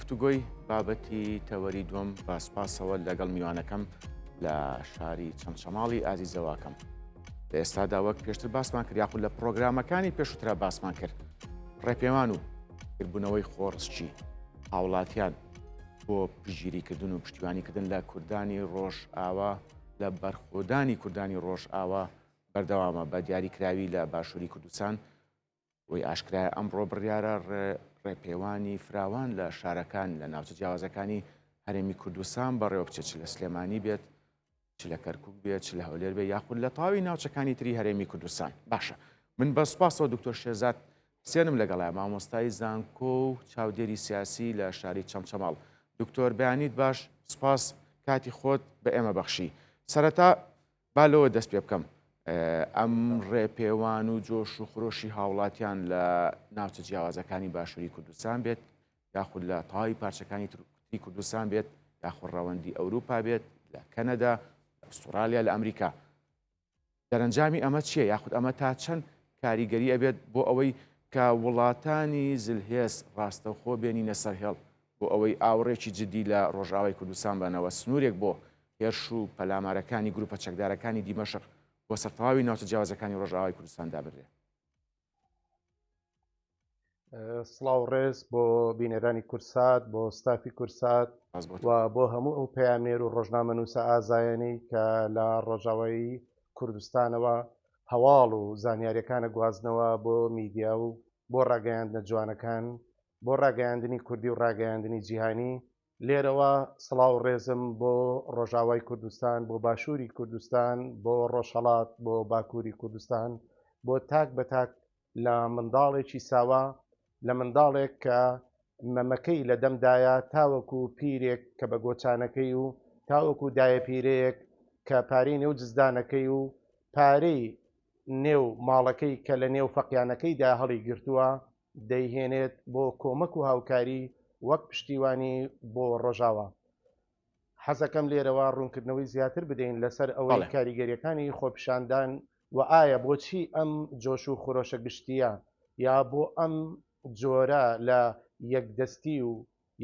گفتوگۆی بابەتی تەوەری دووەم بە سپاسەوە لەگەڵ میوانەکەم لە شاری چەمچەماڵی ئازیزەواکەم. لە ئێستادا وەک پێشتر باسمان کرد یاخود لە پرۆگرامەکانی پێشووترا باسمان کرد ڕێپێوان و کردبوونەوەی خۆڕسچی هاوڵاتیان بۆ پژگیریکردن و پشتیوانیکردن لە کوردانی ڕۆژئاوا لە بەرخۆدانی کوردانی ڕۆژئاوا بەردەوامە بە دیاریکراوی لە باشووری کوردستان وی ئاشکرایە ئەمڕۆ بڕیارە ڕێپێوانی فراوان لە شارەکان لە ناوچە جیاوازەکانی هەرێمی کوردستان بەڕێوە بچێت چ لە سلێمانی بێت چ لە کەرکووک بێت چ لە هەولێر بێت یاخود لە تاوی ناوچەکانی تری هەرێمی کوردستان. باشە من بە سپاسەوە دکتۆر شێرزاد سێنم لەگەڵای مامۆستای زانکۆ و چاودێری سیاسی لە شاری چەمچەماڵ. دکتۆر بەیانیت باش، سپاس کاتی خۆت بە ئێمە بەخشی. سەرەتا با لەوە دەست پێ بکەم ئەم ڕێپێوان و جۆش و خۆشی هاوڵاتیان لە ناوچە جیاوازەکانی باشووری کوردستان بێت یاخود لە تاوی پارچەکانی تری کوردستان بێت یاخود ڕەوەندی ئەوروپا بێت لە کەنەدا، لە ئوسترالیا، لە ئەمریکا، دەرەنجامی ئەمە چییە یاخود ئەمە تا چەند کاریگەری ئەبێت بۆ ئەوەی کە وڵاتانی زلهێز ڕاستەوخۆ بێنینە سەرهێڵ بۆ ئەوەی ئاوڕێکی جدی لە ڕۆژاوای کوردستان بنەوە سنوورێک بۆ هێرش و پەلامارەکانی گروپە چەکدارەکانی دیمەشق بۆ سەرتەواوی ناوچە جیاوازەکانی ڕۆژاوای کوردستان دابڕێ. سڵاو ڕێز بۆ بینێرانی کورسات، بۆ ستافی کورسات و بۆ هەموو ئەو پەیامێر و ڕۆژنامە نووسە ئازایەنەی کە لە ڕۆژاوایی کوردستانەوە هەواڵ و زانیاریەکانە گوازنەوە بۆ میدیا و بۆ ڕاگەیاندنە جوانەکان بۆ ڕاگەیاندنی کوردی و ڕاگەیاندنی جیهانی. لێرەوە سڵاو ڕێزم بۆ ڕۆژاوای کوردستان، بۆ باشووری کوردستان، بۆ ڕۆژهەڵات، بۆ باکووری کوردستان، بۆ تاک بە تاک لە منداڵێکی ساوا، لە منداڵێک کە مەمەکەی لە دەمدایە تاوەکو پیرێک کە بە گۆچانەکەی و تاوەکو دایە پیرەیەک کە پارەی نێو جزدانەکەی و پارەی نێو ماڵەکەی کە لە نێو فەقیانەکەیدا هەڵی گرتووە دەیهێنێت بۆ کۆمەک و هاوکاری وەک پشتیوانی بۆ ڕۆژاوە. حەزەکەم لێرەوە ڕوونکردنەوەی زیاتر بدەین لەسەر ئەوەی کاریگەریەکانی خۆپیشاندان و ئایا بۆچی ئەم جۆش و خۆرۆشە گشتیە یا بۆ ئەم جۆرە لە یەکدەستی و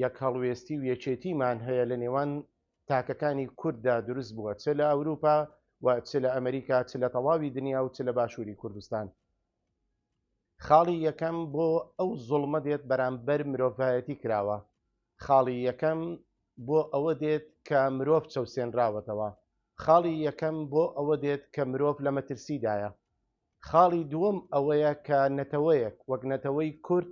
یەک هەڵوێستی و یەکێتیمان هەیە لە نێوان تاکەکانی کورددا دروست بووە، چ لە ئەوروپا و چ لە ئەمریکا، چ لە تەواوی دنیا و چ لە باشووری کوردستان. خاڵی یەکەم بۆ ئەو زوڵمە دێت بەرامبەر مرۆڤایەتی کراوە. خاڵی یەکەم بۆ ئەوە دێت کە مرۆڤ چەوسێنراوەتەوە. خاڵی یەکەم بۆ ئەوە دێت کە مرۆڤ لە مەترسیدایە. خاڵی دووەم ئەوەیە کە نەتەوەیەک وەک نەتەوەی کورد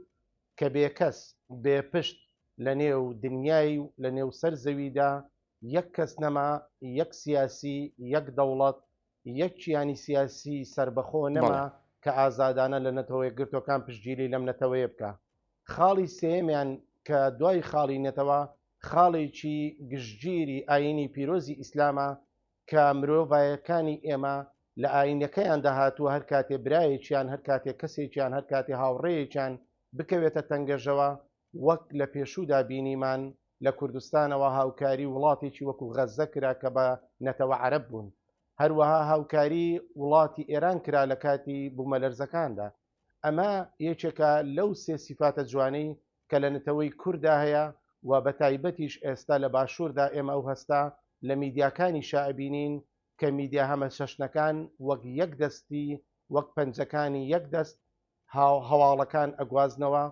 کە بێکەس بێپشت لە نێو دنیای و لە نێو سەر زەویدا یەک کەس نەما، یەک سیاسی، یەک دەوڵەت، یەک چیانی سیاسی سربەخۆ نەما کە ئازادانە لە نەتەوەیە گرتوەکان پشتگیری لەم نەتەوەیە بکە. خاڵی سێمیان کە دوای خاڵی نەتەوە خاڵێکی گشتگیری ئاینی پیرۆزی ئیسلامە کە مرۆڤایەکانی ئێمە لە ئاینەکەیان داهاتووە هەر کاتێ برایەکیان، هەر کاتێک کەسێکیان، هەر کاتێ هاوڕێیەکیان بکەوێتە تەنگەژەوە وەک لە پێشوودا بینیمان لە کوردستانەوە هاوکاری وڵاتێکی وەکو غەزە کرا کە بە نەتەوە عەرەب بوون. هەروەها هاوکاری وڵاتی ئێران کرا لە کاتی بوومەلەرزەکاندا. ئەمە یەکێکە لەو سێ سیفاتە جوانەی کە لە نەتەوەی کووردا هەیە و بە تایبەتیش ئێستا لە باشووردا ئێمە ئەو هەستا لە میدیاکانی شائبینین کە میدیا هەمە شەشنەکان وەک یەک دەستی وەک پەنجەکانی یەک دەست هەواڵەکان ئەگوازنەوە.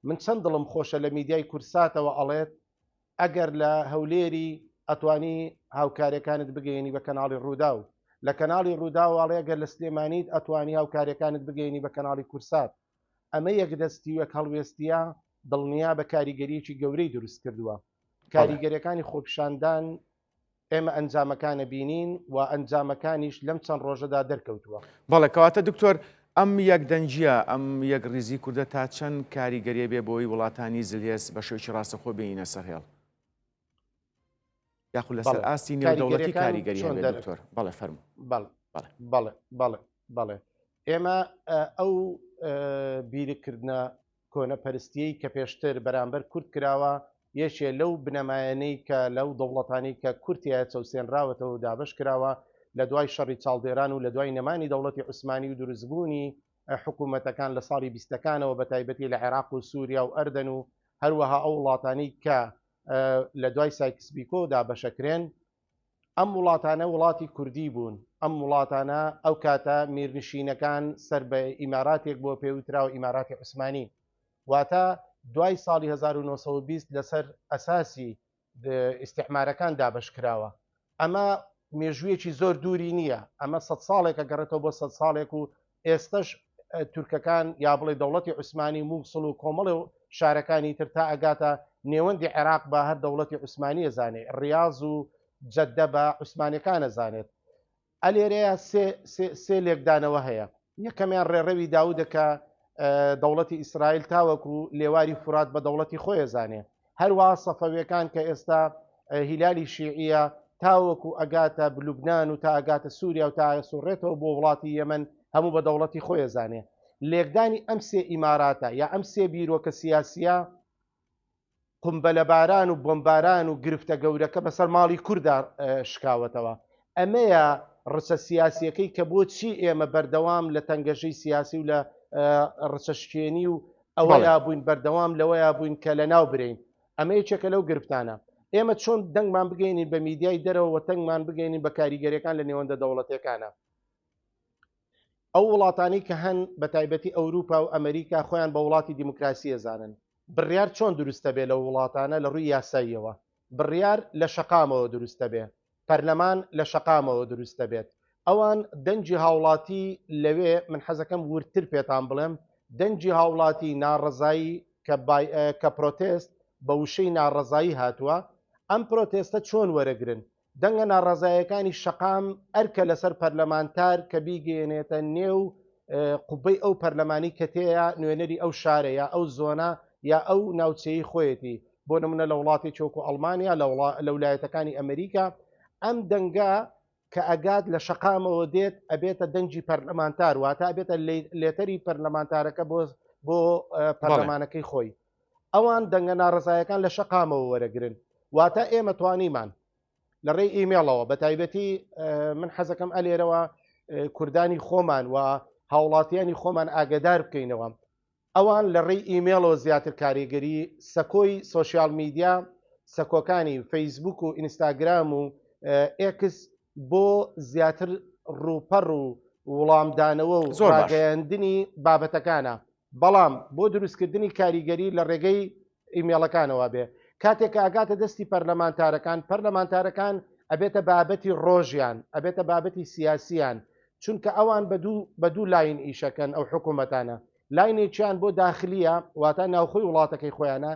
من چەند دڵم خۆشە لە میدیای کورساتەوە ئەڵێت ئەگەر لە هەولێری ئەتوانی هاوکاریەکانت بگەینی بە کەناڵی ڕوودا و لە کەناڵی ڕوودا و ئەڵێ ئەگەر لە سلێمانیت ئەتوانی هاوکاریەکانت بگەینی بە کەناڵی کورسات. ئەمە یەک دەستی وەک هەڵوێستیە دڵنیا بە کاریگەریەکی گەورەی دروست کردووە. کاریگەریەکانی خۆپیشاندان ئێمە ئەنجامەکانە بینین و ئەنجامەکانیش لەم چەند ڕۆژەدا دەرکەوتووە. بەڵێ کەواتە دکتۆر ئەم یەک دەنجە ئەم یەک ریزی کوردە تا چەند کاریگەریە بێ بۆی وڵاتانی زلهێز بە شێوکی ڕاستەخۆ بینە سەرهێڵ یاخود لەسەر ئاستی نێودەوڵەتی کاریگەری هەبێت دکتۆر؟ بەڵێ فەرموو. بەڵێ ئێمە ئەو بیرکردنە کۆنەپەرستیەی کە پێشتر بەرامبەر کورد کراوە یەکێ لەو بنەمایانەی کە لەو دەوڵەتانی کە کورتیە چەوسێنراوەتەوە و دابش کراوە لە دوای شەڕی چاڵدێران و لە دوای نەمانی دەوڵەتی عوسمانی و دروستبوونی حکوومەتەکان لە ساڵی 20ەکانەوە بە تایبەتی لە عێراق و سووریا و ئەردەن و هەروەها ئەو وڵاتانی کە لە دوای سایکس بیکۆدا بەشەکرێن ئەم وڵاتانە وڵاتی کوردی بوون. ئەم وڵاتانە ئەو کاتە میرنشینەکان سەر بە ئیماراتێک بۆ پێوتراوە ئیماراتی عوسمانی، واتە دوای ساڵی 1920 لەسەر ئەساسی ئیستیعمارەکان دابشکراوە. ئەمە مێژوویەکی زۆر دووری نییە، ئەمە 100 ساڵێکە گەڕێتەوە بۆ 100 ساڵێک و ئێستش تورکەکان یا بڵێ دەوڵەتی عوسمانی مووسڵ و کۆمەڵی و شارەکانی تر تا ئەگاتە نێوەندی عێراق بە هەر دەوڵەتی عوسمانی ئەزانێت، ڕیاض و جەددە بە عوسمانەکان ئەزانێت. ئەلێرەیە سێ لێکدانەوە هەیە. یەکەمیان ڕێڕەوی داودەکە دەوڵەتی ئیسرائیل تاوەکو لێواری فرات بە دەوڵەتی خۆی ئەزانێ. هەروە سەفەویەکان کە ئێستا هیلالی شیعیە تاوەکو ئەگاتە لوبنان و تا ئەگاتە سووریا و تا سوڕێتەوە بۆ وڵاتی یەمەن هەموو بە دەوڵەتی خۆی ئەزانێ. لێکدانی ئەم سێ ئیماراتە یا ئەم سێ بیرۆکە سیاسیە قمبەلەباران و بۆمباران و گرفتە گەورەکە بەسەر ماڵی کووردا شکاوەتەوە. ئەمەیە ڕچە سیاسیەکەی کە بۆچی ئێمە بەردەوام لە تەنگەژەی سیاسی و لە ڕچەشکێنی و ئەوەیە بووین بەردەوام لەوەیە بووین کە لە ناو برین. ئەمە یەکێکە لەو گرفتانە. ئێمە چۆن دەنگمان بگەینین بە میدیای دەرەوە تەنگمان بگەینین بە کاریگەریەکان لە نێوەندە دەوڵەتەکانە. ئەو وڵاتانی کە هەن بە تایبەتی ئەوروپا و ئەمریکا خۆیان بە وڵاتی دیموکراسی ئەزانن، بڕیار چۆن دروستە بێ لە وڵاتانە لە ڕووی یاساییەوە؟ بڕیار لە شەقامەوە دروستە بێ، پەرلەمان لە شەقامەوە دروستە بێت. ئەوان دەنجی هاوڵاتی لەوێ من حەزەکەم ورتر پێتان بڵێم، دەنجی هاوڵاتی ناڕەزایی کە پرۆتێست بە وشەی ناڕەزایی هاتووە، ئەم پرۆتێستە چۆن وەرەگرن؟ دەنگە ناڕەزایەکانی شەقام ئەرکە لەسەر پەرلەمانتار کە بیگەێنێتە نێو قوبەی ئەو پەرلەمانی کە تەیە نوێنەری ئەو شارە یا ئەو زۆنە یا ئەو ناوچەی خۆیەتی. بۆ نمونە لە وڵاتی چۆکو ئەڵمانیا لە ویلایەتەکانی ئەمریکا ئەم دەنگە کە ئەگات لە شەقامەوە دێت ئەبێتە دەنجی پەرلەمانتار، واتە ئەبێتە لێتەری پەرلەمانتارەکە بۆ پەرلەمانەکەی خۆی. ئەوان دەنگە ناڕزایەکان لە شەقامەوە وەرەگرن، واتە ئێمە توانیمان لە ڕێی ئیمێڵەوە بە تایبەتی من حەزەکەم ئەلێرەوە کوردانی خۆمان و هاوڵاتیانی خۆمان ئاگدار بکەینەوە. ئەوان لە ڕێی ئیمێڵەوە زیاتر کاریگەری سەکۆی سۆشیال میدیا، سەکۆکانی فەیسبوک و ئینستاگرام و ئێکس بۆ زیاتر ڕووپەڕ و وڵامدانەوە و ڕاگەیاندنی بابەتەکانە، بەڵام بۆ دروستکردنی کاریگەری لە ڕێگەی ئیمێڵەکانەوە بێ. کاتێک ئاگاتە دەستی پەرلەمانتارەکان ئەبێتە بابەتی ڕۆژیان، ئەبێتە بابەتی سیاسیان، چونکە ئەوان بە دوو لاین ئیشەکەن. ئەو حکوومەتانە لاینێکیان بۆ داخلیە واتە ناوخۆی وڵاتەکەی خۆیانە،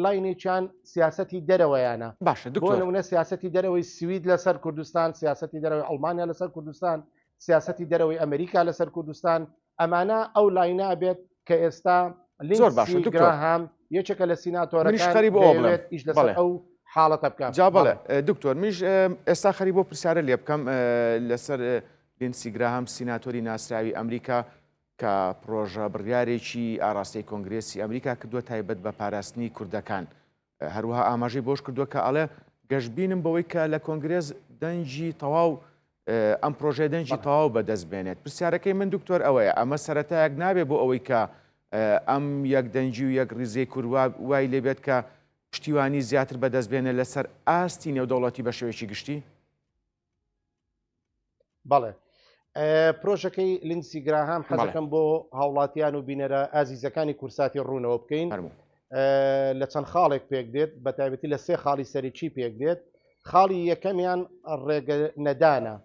لاینێکیان سیاسەتی دەرەوەیانە. باشە بۆ نمونە سیاسەتی دەرەوەی سوید لەسەر کوردستان، سیاسەتی دەرەوەی ئەڵمانیا لەسەر کوردستان، سیاسەتی دەرەوەی ئەمریکا لەسەر کوردستان. ئەمانە ئەو لاینە بێت کە ئێستا لینسی گراهام یەکێکە لە سیناتۆرەکان ئیش لەسەر ئەو حاڵەتە بکات. جا بەڵێ دکتۆر، میش ئێستا خەری بۆ پرسیارە لێ بکەم لەسەر لینسی گراهام سیناتۆری ناسراوی ئەمریکا کە پرۆژە بڕیارێکی ئاراستەی کۆنگرێسی ئەمریکا کردووە تایبەت بە پاراستنی کوردەکان. هەروەها ئاماژەی بۆش کردووە کە ئەڵێ گەشتبینم بەوەی کە لە کۆنگرێز دەنجی تەواو ئەم پرۆژەی دەنجی تەواو بەدەست بێنێت. پرسیارەکەی من دکتۆر ئەوەیە ئەمە سەرەتایەک نابێ بۆ ئەوەی کە ئەم یەک دەنجی و یەک ڕیزەی کورد وای لێبێت کە پشتیوانی زیاتر بەدەست بێنێ لەسەر ئاستی نێودەوڵەتی بە شێوەیەکی گشتی؟ بەڵێ پرۆژەکەی لینسی گراهام حەزەکەم بۆ هاوڵاتیان و بینەرە ئازیزەکانی کورساتی ڕوونەوە بکەین. لە چەند خاڵێک پێک دێت، بە تایبەتی لە سێ خاڵی سەرچی پێک دێت. خاڵی یەکەمیان ڕێگە نەدانە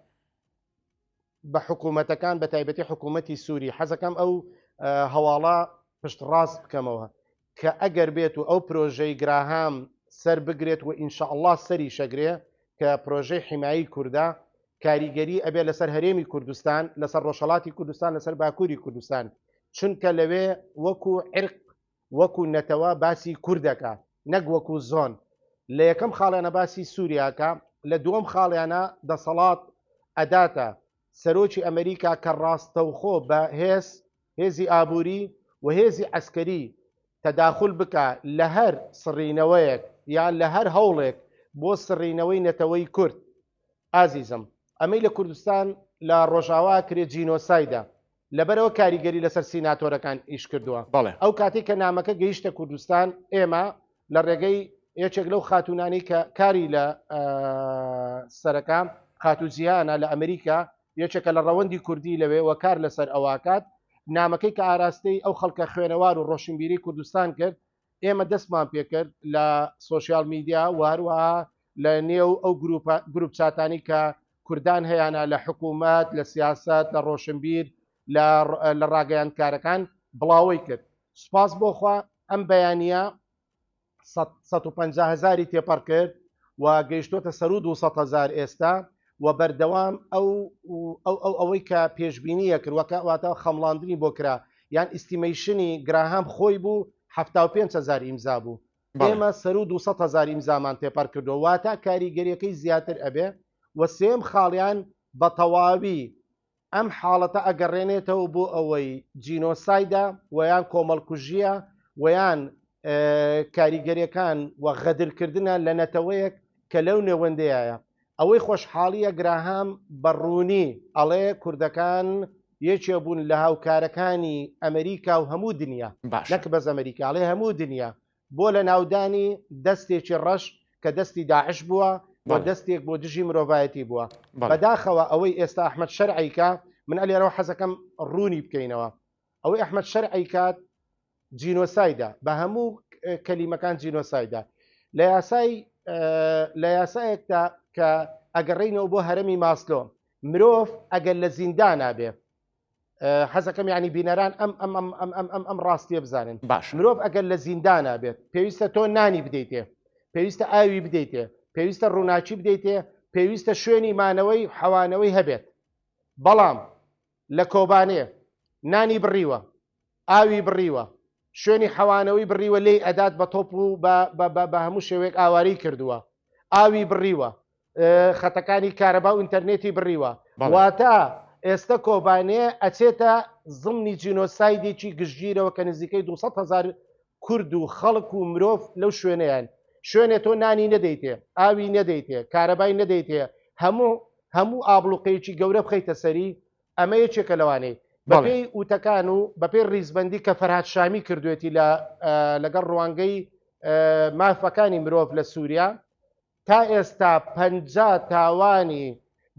بە حکوومەتەکان، بە تایبەتی حکوومەتی سووری. حەزەکەم ئەو هەواڵە پشت ڕاست بکەمەوە کە ئەگەر بێت و ئەو پرۆژەی گراهام سەر بگرێت و ئینشاءالله سەری شەگرێ کە پرۆژەی حیمایی کووردا کاریگەری ئەبێ لەسەر هەرێمی کوردستان، لەسەر ڕۆژهەڵاتی کوردستان، لەسەر باکووری کوردستان، چونکە لەوێ وەکو عێرق وەکو نەتەوە باسی کوردەکە نەک وەکو زۆن. لە یەکەم خاڵیانە باسی سووریاکە، لە دووەم خاڵیانە دەسەڵات ئەداتە سەرۆکی ئەمریکا کە ڕاستەوخۆ بە هێزی ئابووری و هێزی عەسکەری تەداخل بکە لە هەر سڕینەوەیەک یان لە هەر هەوڵێک بۆ سڕینەوەی نەتەوەی کورد. ئازیزم، ئەمەی لە کوردستان لە ڕۆژاوا کرێت جینۆسایدە. لەبەرەوە کاریگەری لەسەر سیناتۆرەکان ئیش کردووە. ئەو کاتێک کە نامەکە گەیشتە کوردستان ئێمە لە ڕێگەی یەکێک لەو خاتونانی کە کاری لە سەرەکان خاتوجییانە لە ئەمریکا یەکێکە لە ڕەوەندی کوردی لەوێ وە کار لەسەر ئەوواکات نامەکەی کە ئاراستەی ئەو خەڵکە خوێنەوار و ڕۆشنبیری کوردستان کرد ئێمە دەستمان پێکرد لە سوۆسیال میدیا وهروەها لە نێو ئەو گروپ چاتانی کە کوردان هەیەە لە حکوومەت لە سیاست لە ڕۆشنبیر لە ڕاگەیاندکارەکان بڵاوی کرد. سوپاس بۆخوا ئەم بەیانە 150,000 تێپەڕ کرد و گەیشتۆتە سەر 200,000 ئێستا و بەردەوام ئەوەی کە پێشببینیە کردواتە خەمڵاندنی بۆ کرا یان ئیستیمەیشنی گراهام خۆی بوو 75,000 ئیمزا بوو. ئێمە سەر 200,000 ئیمزامان تێپەر کردو واتە کاریگەریەکەی زیاتر ئەبێ و سێم خاڵیان بە تەواوی ئەم حاڵەتە ئەگەڕێنێتەوە بۆ ئەوەی جینۆسایدا ویان کۆمەڵکوژیە ویان کاریگەریەکان و غەدرکردنە لە نەتەوەیەک کە لەو نێوەندەیە ئەوەی خۆشحاڵیە گراهام بەڕوونی ئەڵێ کوردەکان یەکێ بوون لە هاوکارەکانی ئەمریکا و هەموو دنیا نەک بەس ئەمریکاڵێ هەموو دنیا بۆ لە ناودانی دەستێکی ڕەش کە دەستی داعش بووە بۆ دەستێک بۆ دژی مرۆڤایەتی بووە. بەداخەوە ئەوەی ئێستا ئەحمەد شەرعیکە من ئەلێرەوە حەزەکەم ڕوونی بکەینەوە ئەوەی ئەحمەد شەرعیکات جینۆسایدا بە هەموو کەلیمەکان جینۆسایدا لە یاسایەکدا کە ئەگەڕێینەوە بۆ هەرەمی ماسلۆ مرۆڤ ئەگەر لە زیندانە بێ حەزەکەم ینی بینەران ئەم ڕاستیە بزانن مرۆڤ ئەگەر لە زیندانە بێت پێویستە تۆ نانی بدەیتێ پێویستە ئاوی بدەیتێ پێویستە ڕووناچی بدەیتێ پێویستە شوێنی مانەوەی حەوانەوەی هەبێت بەڵام لە کۆبانێ نانی بڕیوە ئاوی بڕیوە شوێنی حەوانەوەی بڕیوە لێی ئەدات بە تۆپ و بە هەموو شێوەیەک ئاواری کردووە ئاوی بڕیوە خەتەکانی کارەبا و ئینتەرنێتی بڕیوە واتە ئێستا کۆبانێ ئەچێتە زمنی جینۆسایدێکی گشتگیرەوە کە نزیکەی 200,000 کورد و خەڵک و مرۆڤ لەو شوێنەیان شوێنێ تۆ نانی نەدەیتێ ئاوی نەدەیتێ کارەبای نەدەیتێ هەموو ئابلوقەیەکی گەورە بخەیتە سەری ئەمە یەکێکە لەوانەیە بەپێی وتەکان و بەپێی ڕیزبەندی کە فەرهاد شامی کردوێتی لەگەڵ ڕوانگەی مافەکانی مرۆڤ لە سووریا تا ئێستا 50 تاوانی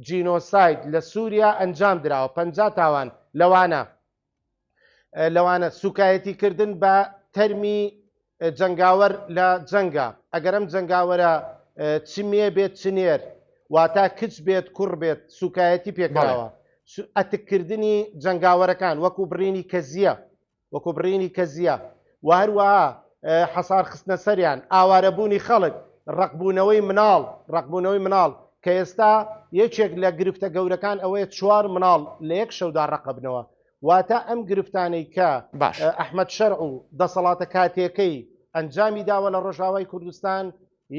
جینۆساید لە سووریا ئەنجام درراوە 50 تاوان لەوانە سوکایەتیکردن بە تەرمی جەنگاوەر لە جەنگە ئەگەرم جەنگاوەرە چمێ بێت چنێر واتە کچ بێت کوڕ بێت سوکایەتی پێکراوە ئەتکردنی جەنگاوەرەکان وەکو بڕینی کەزیە و هەروەها حەسار خستنە سەریان ئاوارەبوونی خەڵک ڕقبوونەوەی مناڵ کە ئێستا یەکێک لە گرفتە گەورەکان ئەوەیە 4 مناڵ لە یەک شەودا ڕقبنەوە واتە ئەم گرفتانەی کە ئەحمەد شەرع و دەسەڵاتە کاتێکەی ئەنجامی داوە لە ڕۆژاوای کوردستان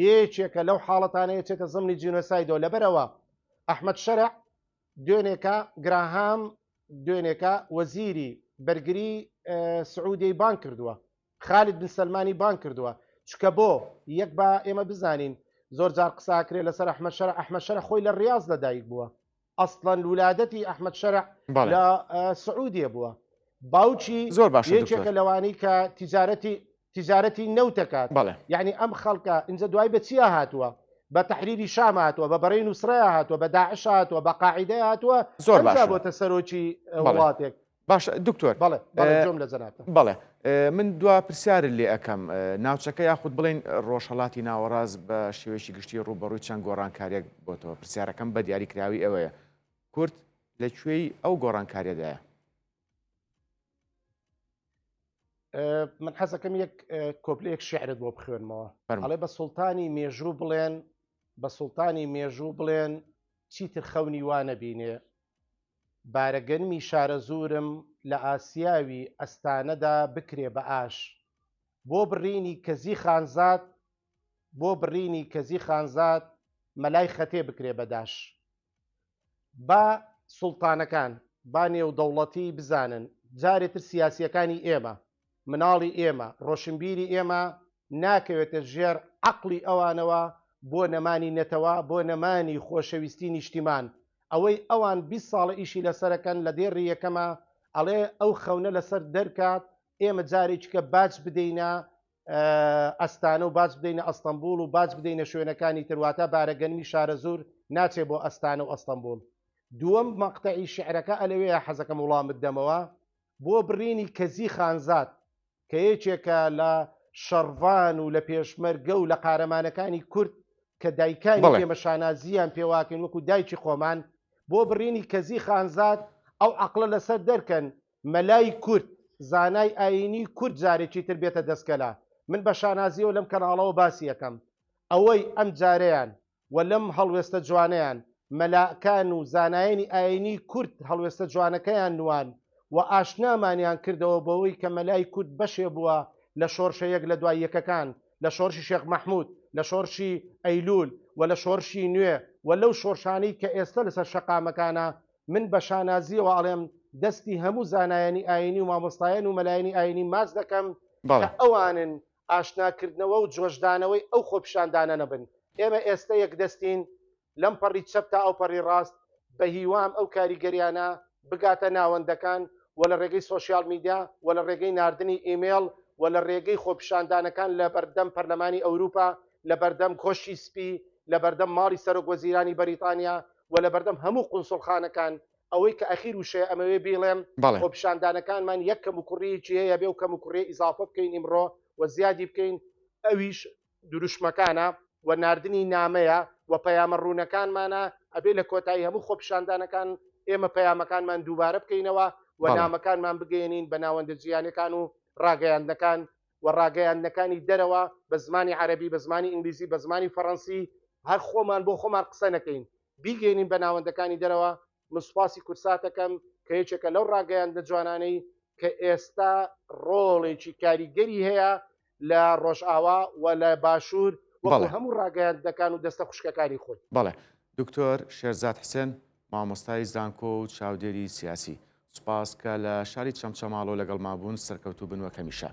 یەکێکە لەو حاڵەتانە یەکێکە زمنی جینۆسایدەوە لەبەرەوە ئەحمەد شەرع دوێنێکە گراهام دوێنێکە وەزیری بەرگری سعودی بان کردووە خالد بن سلمانی بان کردووە چکە بۆ یەک بە ئێمە بزانین زۆر جار قساکرێ لەسەر ئەحمەد شەرع خۆی لە ڕیاض لەدایک بووە ئەسڵەن ولادەتی ئەحمەد شەرع لە سعودیە بووە باوکی زۆر باش یەکێکە لەوانەی کە تیجارەتی نەوتەکات یعنی ئەم خەڵکە اینجا دوای بە چیا هاتووە بە تەحریری شام هاتووە بە بەڕێی نووسڕەیە هاتووە بە داعش هاتووە بە قاعیدەیە هاتووە زۆر باش بۆتە سەرۆکی وڵاتێک باش دکتۆر جۆم لە جەنابە بەڵێ من دوا پرسیار لێ ئەەکەم ناوچەکە یاخود بڵین ڕۆژهەڵاتی ناوەڕاز بە شێوەیەکی گشتی ڕوبەڕووی چەند گۆڕانکاریەک بۆتەوە پرسیارەکەم بە دیاریکراوی ئەوەیە کورد لەکوێی ئەو گۆڕانکاریەدایە من حەزەکەم یەک کۆپلەیەک شیعرت بۆ بخوێنمەوە ئەڵێ بە سوڵتانی مێژوو بڵێن چیتر خەونی وانە بینێ بارەگەنمی شارە زورم لە ئاسیاوی ئەستانەدا بکرێ بە ئاش بۆ بڕینی کەزی خانزات مەلای خەتێ بکرێ بەداش با سوڵتانەکان با نێودەوڵەتی بزانن جارێتر سیاسیەکانی ئێمە مناڵی ئێمە ڕۆشنبیری ئێمە ناکەوێتە ژێر عەقڵی ئەوانەوە بۆ نەمانی نەتەوە بۆ نەمانی خۆشەویستی نیشتیمان ئەوەی ئەوان 20 ساڵە ئیشی لەسەرەکەن لە دێڕی یەکەمە ئەڵێ ئەو خەونە لەسەر دەرکات ئێمە جارێکیکە باج بدەینە ئەستانە و باج بدەینە ئەستەمبول و باج بدەینە شوێنەکانی ترواتە بارەگەنمی شارە زۆر ناچێ بۆ ئەستانە و ئەستەمبول. دووەم مەقتەعی شعرەکە ئەلەوەیە حەزەکەم وڵامت دەمەوە بۆ بڕینی کەزی خانزاد کە یەکێکە لە شەڕڤان و لە پێشمەرگە و لە قارەمانەکانی کورد کە دایکانی پێمەشانازیان پێواکەین وەکو دایکی خۆمان بۆ بڕینی کەزی خانزاد ئەو عەقڵە لەسەر دەرکەن مەلای کورد زانای ئاینی کورد جارێکی تر بێتە دەستکەلا. من بە شانازیەوە لەم کەناڵەوە باسی یەکەم ئەوەی ئەم جارەیان و لەم هەڵوێستە جوانەیان مەلاکان و زانایانی ئاینی کورد هەڵوێستە جوانەکەیان نوان و ئاشنامانیان کردەوە بەوەی کە مەلای کورد بەشێ بووە لە شۆڕشە یەک لە دوای یەکەکان، لە شۆڕشی شێخ مەحموود، لە شۆڕشی ئەیلول و لە شۆڕشی نوێ و لەو شۆڕشانەی کە ئێستا لەسەر شەقامەکانە. من بە شانازیەوە ئەڵێم دەستی هەموو زانایانی ئاینی و مامۆستایان و مەلایانی ئاینی ماچ دەکەم کە ئەوانن ئاشناکردنەوە و جۆشدانەوەی ئەو خۆپیشاندانە نەبن. ئێمە ئێستا یەک دەستین لەم پەڕی چەپ تا ئەو پەڕی ڕاست بە هیوام ئەو کاریگەریانە بگاتە ناوەندەکان و لە ڕێگەی سۆسیال میدیا و لە ڕێگەی ناردنی ئیمێل و لە ڕێگەی خۆپیشاندانەکان لە بەردەم پەرلەمانی ئەوروپا، لە بەردەم کۆشی سپی، لە بەردەم ماڵی سەرۆکوەزیرانی بەریتانیا و لە بەردەم هەموو قونسڵخانەکان ئەوەی کە ئەخیر وشەیە ئەمەوێ بیڵێم خۆپیشاندانەکانمان یەک کەم و کوڕیەکی هەیە بێ و کەم و کوڕێ ئیزافە بکەین ئیمڕۆ و زیادی بکەین ئەویش دروشمەکانە و ناردنی نامەیە و پەیامە ڕوونەکانمانە ئەبێ لە کۆتایی هەموو خۆپیشاندانەکان ئێمە پەیامەکانمان دووبارە بکەینەوە و نامەکانمان بگەێنین بە ناوەندە جیهانیەکان و ڕاگەیاندنەکان و ڕاگەیاندنەکانی دەرەوە بە زمانی عەرەبی، بە زمانی ئینگلیزی، بە زمانی فەڕەنسی هەر خۆمان بۆ خۆمان قسە نەکەین بیگەێنین بە ناوەندەکانی دەرەوە. مسپاسی کورساتەکەم کە یەکێکە لەو ڕاگەیاندە جوانانەی کە ئێستا ڕۆڵێکی کاریگەری هەیە لە ڕۆژئاوا و لە باشوور وەکو هەموو ڕاگەیاندەکان و دەستە خوشکەکانی خۆی. بەڵێ دکتۆر شێرزاد حسێن مامۆستای زانکۆ و چاودێری سیاسی، سوپاس کە لە شاری چەمچەماڵۆ لەگەڵ مابوون سەرکەوتوو بن وەک هەمیشە.